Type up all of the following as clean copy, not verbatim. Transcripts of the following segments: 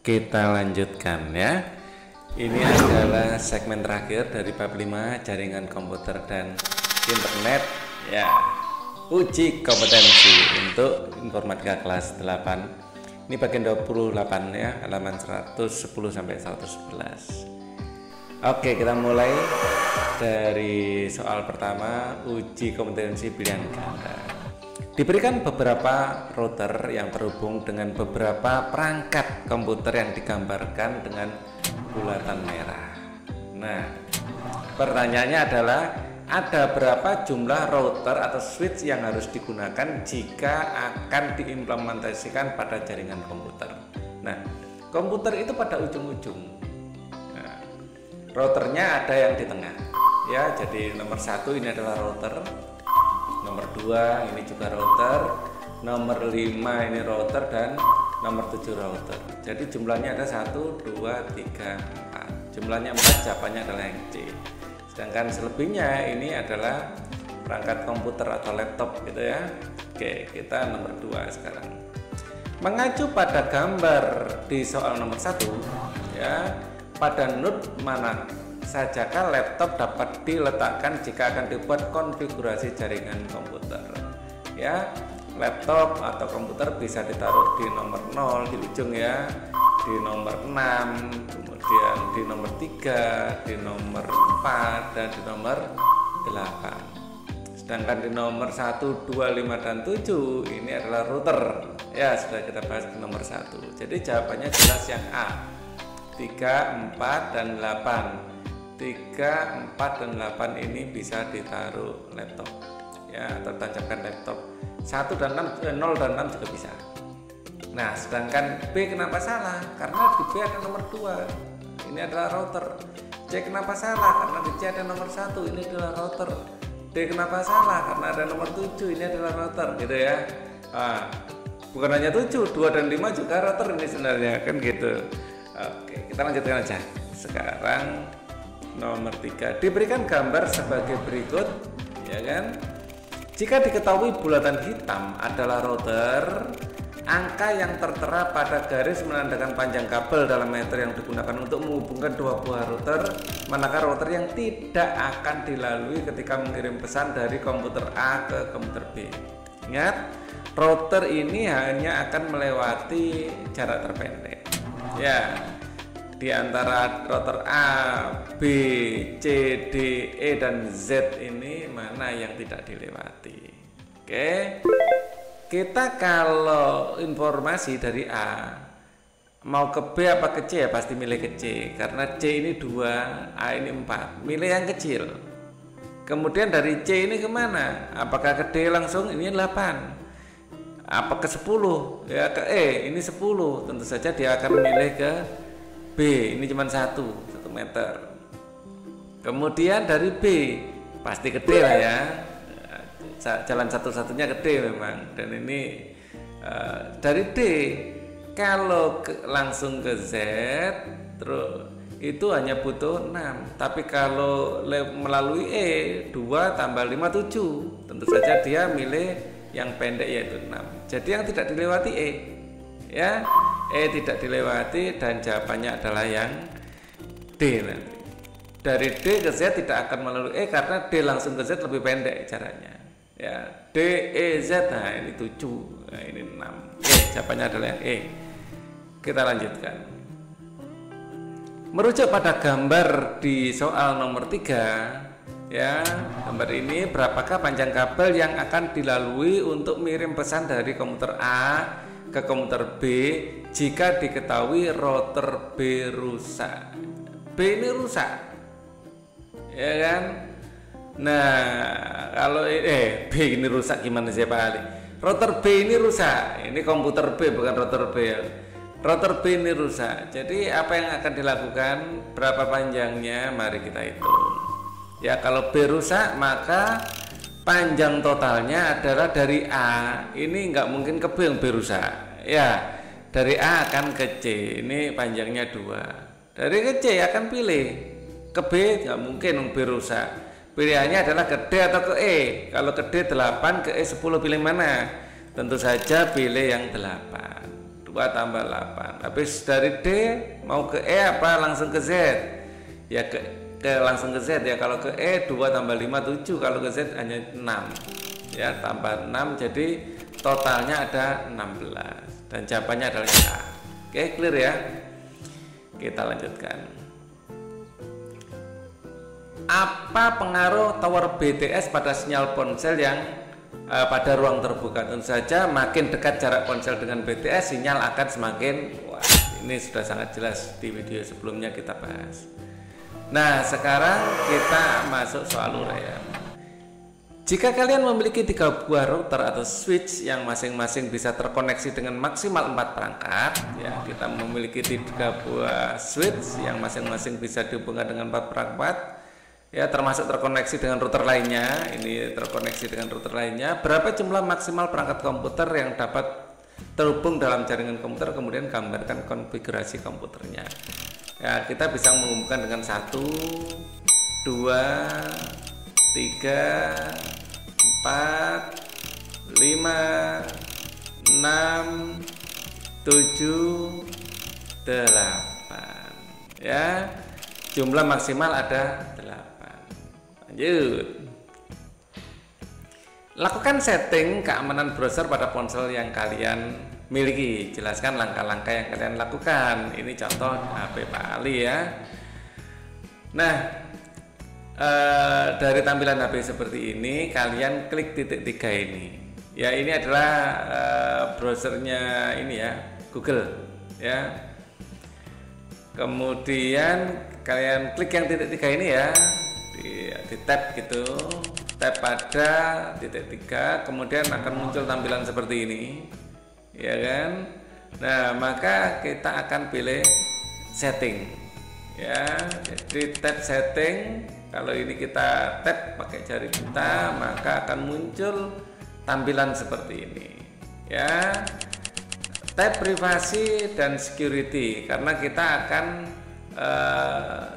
Kita lanjutkan ya. Ini adalah segmen terakhir dari bab 5 jaringan komputer dan internet ya. Uji kompetensi untuk informatika kelas 8. Ini bagian 28 ya, halaman 110 sampai 111. Oke, kita mulai dari soal pertama, uji kompetensi pilihan ganda. Diberikan beberapa router yang terhubung dengan beberapa perangkat komputer yang digambarkan dengan bulatan merah. Nah, pertanyaannya adalah ada berapa jumlah router atau switch yang harus digunakan jika akan diimplementasikan pada jaringan komputer. Nah, komputer itu pada ujung-ujung. Nah, routernya ada yang di tengah. Ya, jadi nomor 1 ini adalah router. Nomor 2 ini juga router, nomor 5 ini router, dan nomor 7 router. Jadi jumlahnya ada 1, 2, 3, 4. Jumlahnya 4, jawabannya adalah yang C. Sedangkan selebihnya ini adalah perangkat komputer atau laptop gitu ya. Oke, kita nomor 2 sekarang. Mengacu pada gambar di soal nomor 1 ya, pada node mana sajakah laptop dapat diletakkan jika akan dibuat konfigurasi jaringan komputer ya. Laptop atau komputer bisa ditaruh di nomor 0 di ujung ya, di nomor 6, kemudian di nomor 3, di nomor 4, dan di nomor 8. Sedangkan di nomor 1, 2, 5, dan 7 ini adalah router ya, sudah kita bahas di nomor 1. Jadi jawabannya jelas yang A, 3, 4, dan 8. 3, 4, dan 8 ini bisa ditaruh laptop ya, atau tancapkan laptop. 1 dan 6, 0 dan 6 juga bisa. Nah, sedangkan B kenapa salah? Karena di B ada nomor 2, ini adalah router. C kenapa salah? Karena di C ada nomor 1, ini adalah router. D kenapa salah? Karena ada nomor 7, ini adalah router gitu ya. Nah, bukan hanya 7, 2 dan 5 juga router ini sebenarnya kan gitu. Oke, kita lanjutkan aja. Sekarang nomor 3 diberikan gambar sebagai berikut ya kan. Jika diketahui bulatan hitam adalah router, angka yang tertera pada garis menandakan panjang kabel dalam meter yang digunakan untuk menghubungkan dua buah router, manakah router yang tidak akan dilalui ketika mengirim pesan dari komputer A ke komputer B. Ingat, router ini hanya akan melewati jarak terpendek ya, di antara router A, B, C, D, E, dan Z ini mana yang tidak dilewati. Oke, kita kalau informasi dari A mau ke B apa ke C ya pasti milih ke C, karena C ini 2, A ini 4, milih yang kecil. Kemudian dari C ini kemana? Apakah ke D langsung? Ini 8. Apa ke 10? Ya ke E, ini 10. Tentu saja dia akan memilih ke B, ini cuma 1 meter. Kemudian dari B pasti ke D lah ya, jalan satu-satunya ke D memang. Dan ini dari D kalau langsung ke Z terus itu hanya butuh 6. Tapi kalau melalui E 2 tambah 5 7, tentu saja dia milih yang pendek yaitu 6. Jadi yang tidak dilewati E ya, E tidak dilewati dan jawabannya adalah yang D nanti. Dari D ke Z tidak akan melalui E karena D langsung ke Z lebih pendek caranya ya. D, E, Z, nah ini 7, nah ini 6. Jawabannya adalah yang E. Kita lanjutkan. Merujuk pada gambar di soal nomor 3 ya, gambar ini berapakah panjang kabel yang akan dilalui untuk mengirim pesan dari komputer A ke komputer B jika diketahui router B rusak. B ini rusak ya kan. Nah, kalau B ini rusak gimana sih Pak Ali? Router B ini rusak, ini komputer B bukan router B ya. Router B ini rusak, jadi apa yang akan dilakukan? Berapa panjangnya? Mari kita hitung ya. Kalau B rusak maka panjang totalnya adalah dari A, ini nggak mungkin ke B yang B rusak ya. Dari A akan ke C, ini panjangnya 2. Dari ke C akan pilih ke B, nggak mungkin B rusak. Pilihannya adalah ke D atau ke E. Kalau ke D 8, ke E 10, pilih mana? Tentu saja pilih yang 8. 2 2 tambah 8. Habis dari D mau ke E apa langsung ke Z? Ya ke langsung ke Z ya. Kalau ke E 2 tambah 5 7, kalau ke Z hanya 6. Ya, tambah 6 jadi totalnya ada 16 dan jawabannya adalah A. Oke, clear ya? Kita lanjutkan. Apa pengaruh tower BTS pada sinyal ponsel yang pada ruang terbuka? Tentu saja makin dekat jarak ponsel dengan BTS, sinyal akan semakin, wah, ini sudah sangat jelas di video sebelumnya kita bahas. Nah, sekarang kita masuk soal uraian. Jika kalian memiliki 3 buah router atau switch yang masing-masing bisa terkoneksi dengan maksimal 4 perangkat, ya, kita memiliki 3 buah switch yang masing-masing bisa dihubungkan dengan 4 perangkat, ya, termasuk terkoneksi dengan router lainnya. Ini terkoneksi dengan router lainnya. Berapa jumlah maksimal perangkat komputer yang dapat terhubung dalam jaringan komputer? Kemudian gambarkan konfigurasi komputernya. Ya, kita bisa menghubungkan dengan 1, 2, 3, 4, 5, 6, 7, 8. Ya, jumlah maksimal ada 8. Lanjut. Lakukan setting keamanan browser pada ponsel yang kalian miliki. Jelaskan langkah-langkah yang kalian lakukan. Ini contoh HP Pak Ali ya. Nah, dari tampilan HP seperti ini, kalian klik titik 3 ini. Ya, ini adalah browsernya ini ya, Google ya. Kemudian kalian klik yang titik 3 ini ya, di tab gitu, tab pada titik 3, kemudian akan muncul tampilan seperti ini, ya kan? Nah, maka kita akan pilih setting, ya. Jadi tab setting, kalau ini kita tap pakai jari kita, maka akan muncul tampilan seperti ini, ya. Tab privasi dan security, karena kita akan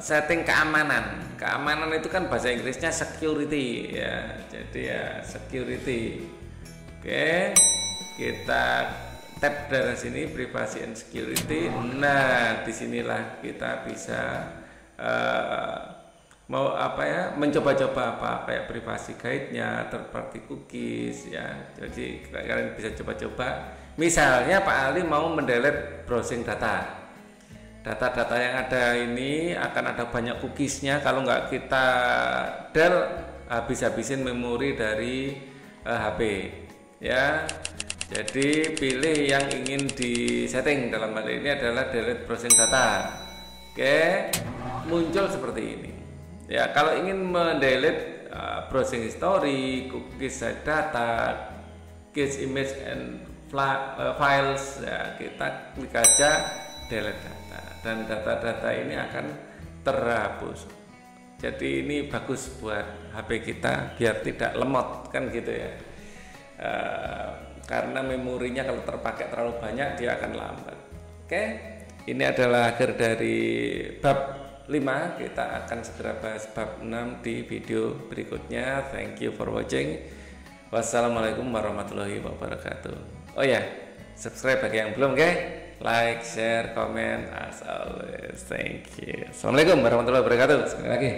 setting keamanan. Keamanan itu kan bahasa Inggrisnya security ya. Jadi ya security. Oke, kita tab dari sini privasi and security. Nah, disinilah kita bisa mau apa ya, mencoba-coba apa kayak privasi guide-nya, third party cookies ya. Jadi kalian bisa coba-coba. Misalnya Pak Ali mau mendelete browsing data. Data-data yang ada ini akan ada banyak cookiesnya. Kalau nggak kita habis-habisin memori dari HP ya. Jadi pilih yang ingin disetting, dalam hal ini adalah delete browsing data. Oke, muncul seperti ini ya. Kalau ingin mendelete browsing history, cookies site data, cache image and files ya, kita klik aja delete data dan data-data ini akan terhapus. Jadi ini bagus buat HP kita biar tidak lemot kan gitu ya. Karena memorinya kalau terpakai terlalu banyak dia akan lambat. Oke, ini adalah akhir dari bab 5. Kita akan segera bahas bab 6 di video berikutnya. Thank you for watching. Wassalamualaikum warahmatullahi wabarakatuh. Oh ya, subscribe bagi yang belum, oke? Like, share, comment as always. Thank you. Assalamualaikum warahmatullahi wabarakatuh. Sekali lagi.